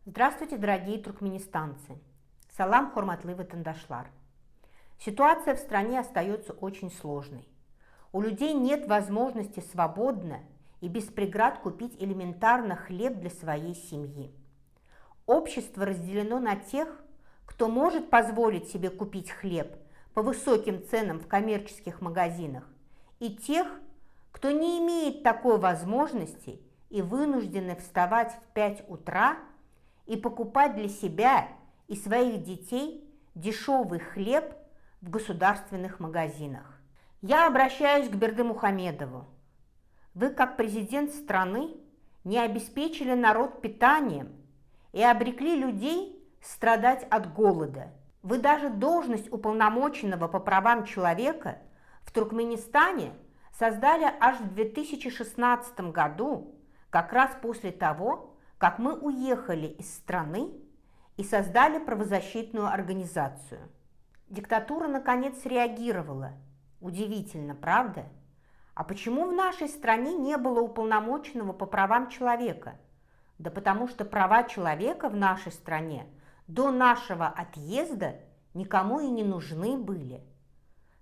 Здравствуйте, дорогие туркменистанцы! Салам, хорматлы ватандашлар! Ситуация в стране остается очень сложной. У людей нет возможности свободно и без преград купить элементарно хлеб для своей семьи. Общество разделено на тех, кто может позволить себе купить хлеб по высоким ценам в коммерческих магазинах, и тех, кто не имеет такой возможности и вынуждены вставать в 5 утра и покупать для себя и своих детей дешевый хлеб в государственных магазинах. Я обращаюсь к Бердымухамедову. Вы, как президент страны, не обеспечили народ питанием и обрекли людей страдать от голода. Вы даже должность уполномоченного по правам человека в Туркменистане создали аж в 2016 году, как раз после того, как мы уехали из страны и создали правозащитную организацию. Диктатура наконец реагировала. Удивительно, правда? А почему в нашей стране не было уполномоченного по правам человека? Да потому что права человека в нашей стране до нашего отъезда никому и не нужны были.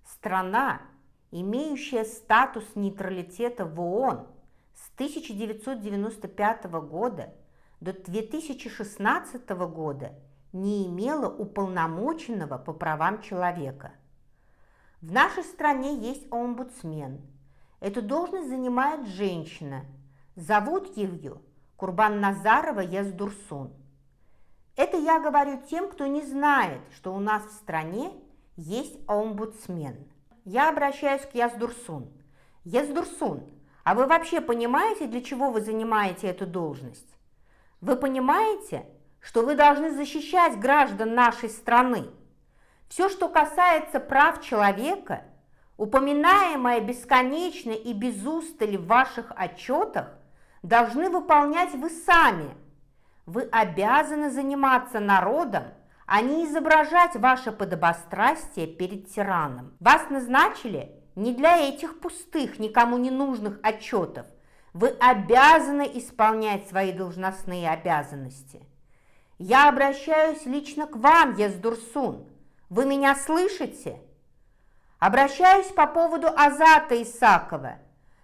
Страна, имеющая статус нейтралитета в ООН с 1995 года до 2016 года, не имела уполномоченного по правам человека. В нашей стране есть омбудсмен. Эту должность занимает женщина. Зовут ее Курбанназарова Яздурсун. Это я говорю тем, кто не знает, что у нас в стране есть омбудсмен. Я обращаюсь к Яздурсун. Яздурсун, а вы вообще понимаете, для чего вы занимаете эту должность? Вы понимаете, что вы должны защищать граждан нашей страны? Все, что касается прав человека, упоминаемое бесконечно и без устали в ваших отчетах, должны выполнять вы сами. Вы обязаны заниматься народом, а не изображать ваше подобострастие перед тираном. Вас назначили не для этих пустых, никому не нужных отчетов. Вы обязаны исполнять свои должностные обязанности. Я обращаюсь лично к вам, Яздурсун. Вы меня слышите? Обращаюсь по поводу Азата Исакова.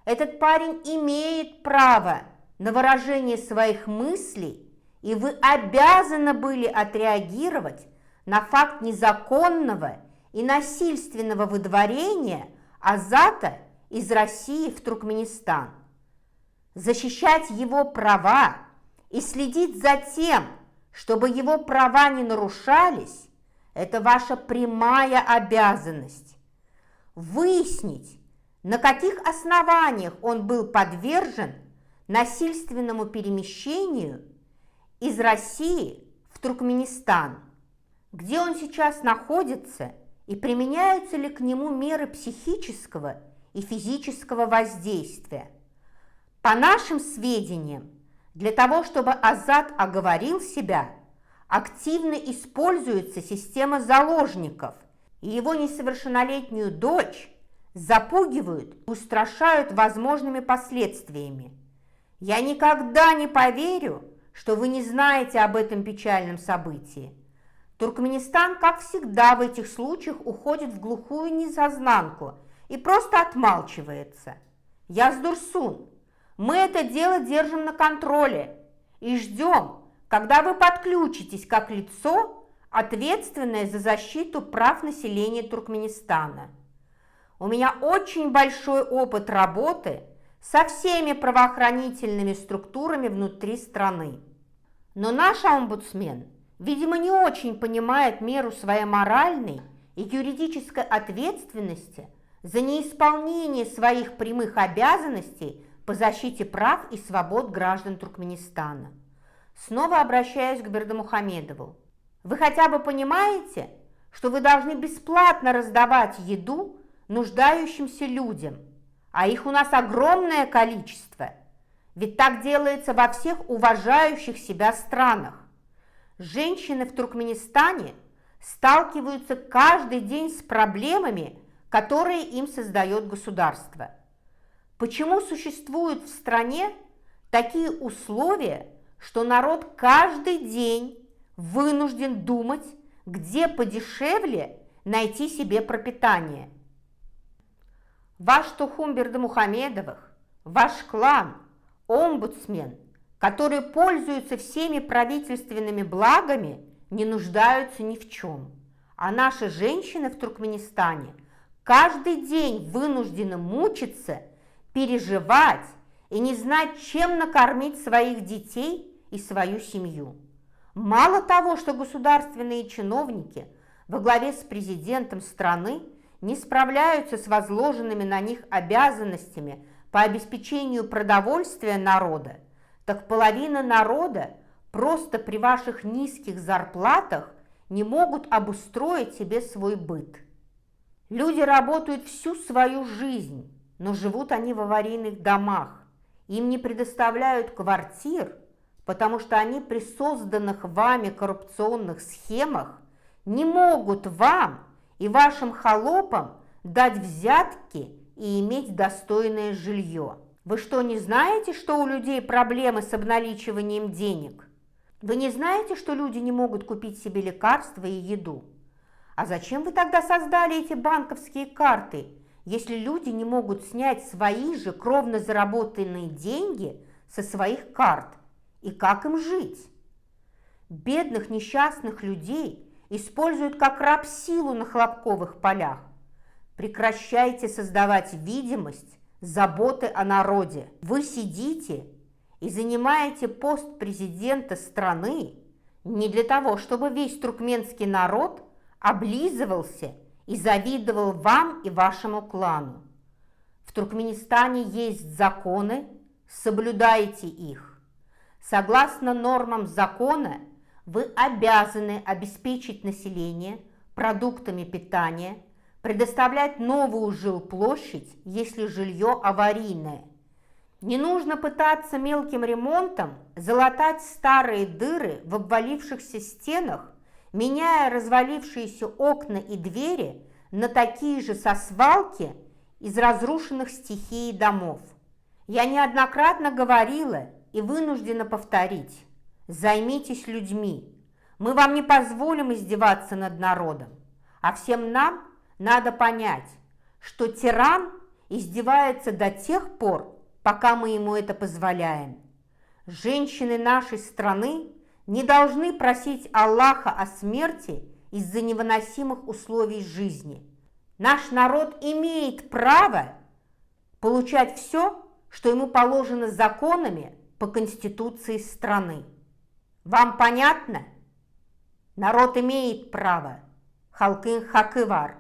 Этот парень имеет право на выражение своих мыслей, и вы обязаны были отреагировать на факт незаконного и насильственного выдворения Азата из России в Туркменистан. Защищать его права и следить за тем, чтобы его права не нарушались, это ваша прямая обязанность. Выяснить, на каких основаниях он был подвержен насильственному перемещению из России в Туркменистан, где он сейчас находится и применяются ли к нему меры психического и физического воздействия. По нашим сведениям, для того, чтобы Азат оговорил себя, активно используется система заложников, и его несовершеннолетнюю дочь запугивают и устрашают возможными последствиями. Я никогда не поверю, что вы не знаете об этом печальном событии. Туркменистан, как всегда в этих случаях, уходит в глухую несознанку и просто отмалчивается. Яздурсун, мы это дело держим на контроле и ждем, когда вы подключитесь как лицо, ответственное за защиту прав населения Туркменистана. У меня очень большой опыт работы со всеми правоохранительными структурами внутри страны. Но наш омбудсмен, видимо, не очень понимает меру своей моральной и юридической ответственности за неисполнение своих прямых обязанностей по защите прав и свобод граждан Туркменистана. Снова обращаюсь к Бердымухамедову. Вы хотя бы понимаете, что вы должны бесплатно раздавать еду нуждающимся людям, а их у нас огромное количество, ведь так делается во всех уважающих себя странах. Женщины в Туркменистане сталкиваются каждый день с проблемами, которые им создает государство. Почему существуют в стране такие условия, что народ каждый день вынужден думать, где подешевле найти себе пропитание. Ваш Тухум Бердымухамедовых, ваш клан, омбудсмен, которые пользуются всеми правительственными благами, не нуждаются ни в чем. А наши женщины в Туркменистане каждый день вынуждены мучиться, переживать и не знать, чем накормить своих детей и свою семью. Мало того, что государственные чиновники во главе с президентом страны не справляются с возложенными на них обязанностями по обеспечению продовольствия народа, так половина народа просто при ваших низких зарплатах не могут обустроить себе свой быт. Люди работают всю свою жизнь, но живут они в аварийных домах. Им не предоставляют квартир, потому что они при созданных вами коррупционных схемах не могут вам и вашим холопам дать взятки и иметь достойное жилье. Вы что, не знаете, что у людей проблемы с обналичиванием денег? Вы не знаете, что люди не могут купить себе лекарства и еду? А зачем вы тогда создали эти банковские карты, если люди не могут снять свои же кровно заработанные деньги со своих карт? И как им жить? Бедных несчастных людей используют как рабсилу на хлопковых полях. Прекращайте создавать видимость заботы о народе. Вы сидите и занимаете пост президента страны не для того, чтобы весь туркменский народ облизывался и завидовал вам и вашему клану. В Туркменистане есть законы, соблюдайте их. Согласно нормам закона, вы обязаны обеспечить население продуктами питания, предоставлять новую жилплощадь, если жилье аварийное. Не нужно пытаться мелким ремонтом залатать старые дыры в обвалившихся стенах, меняя развалившиеся окна и двери на такие же со свалки из разрушенных стихией домов. Я неоднократно говорила и вынуждена повторить: займитесь людьми. Мы вам не позволим издеваться над народом. А всем нам надо понять, что тиран издевается до тех пор, пока мы ему это позволяем. Женщины нашей страны не должны просить Аллаха о смерти из-за невыносимых условий жизни. Наш народ имеет право получать все, что ему положено законами по конституции страны. Вам понятно? Народ имеет право. Халкın hakkı var.